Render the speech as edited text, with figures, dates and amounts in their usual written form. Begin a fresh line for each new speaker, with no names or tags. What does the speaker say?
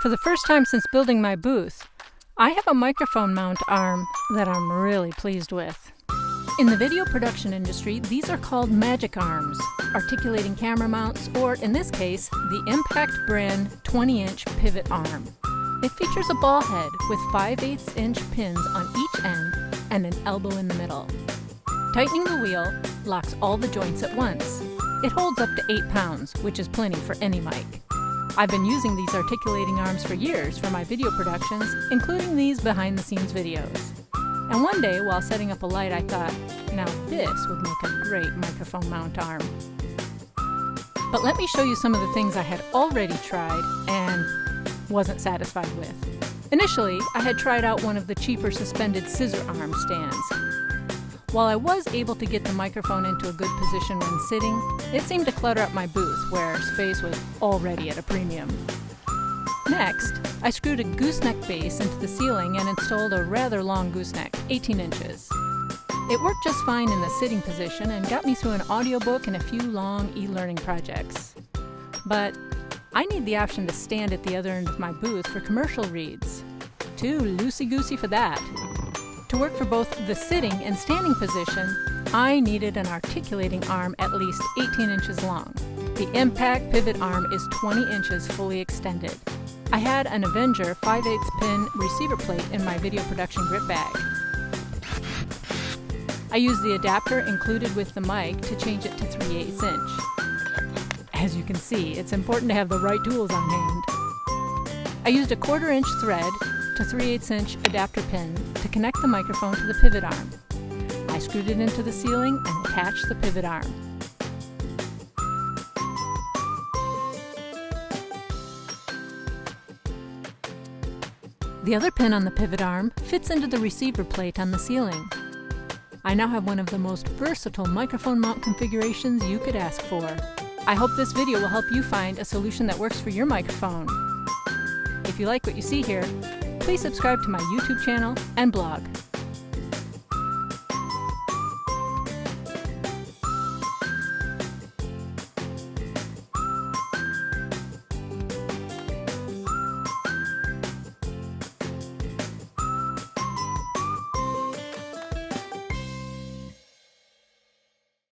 For the first time since building my booth, I have a microphone mount arm that I'm really pleased with. In the video production industry, these are called magic arms, articulating camera mounts, or in this case, the Impact brand 20-inch pivot arm. It features a ball head with 5/8" pins on each end and an elbow in the middle. Tightening the wheel locks all the joints at once. It holds up to 8 pounds, which is plenty for any mic. I've been using these articulating arms for years for my video productions, including these behind-the-scenes videos. And one day, while setting up a light, I thought, now this would make a great microphone mount arm. But let me show you some of the things I had already tried and wasn't satisfied with. Initially, I had tried out one of the cheaper suspended scissor arm stands. While I was able to get the microphone into a good position when sitting, it seemed to clutter up my booth where space was already at a premium. Next, I screwed a gooseneck base into the ceiling and installed a rather long gooseneck, 18 inches. It worked just fine in the sitting position and got me through an audiobook and a few long e-learning projects. But I need the option to stand at the other end of my booth for commercial reads. Too loosey-goosey for that. To work for both the sitting and standing position, I needed an articulating arm at least 18 inches long. The Impact pivot arm is 20 inches fully extended. I had an Avenger 5/8 pin receiver plate in my video production grip bag. I used the adapter included with the mic to change it to 3/8 inch. As you can see, it's important to have the right tools on hand. I used a 1/4 inch thread to 3/8 inch adapter pin to connect the microphone to the pivot arm. I screwed it into the ceiling and attached the pivot arm. The other pin on the pivot arm fits into the receiver plate on the ceiling. I now have one of the most versatile microphone mount configurations you could ask for. I hope this video will help you find a solution that works for your microphone. If you like what you see here, please subscribe to my YouTube channel and blog.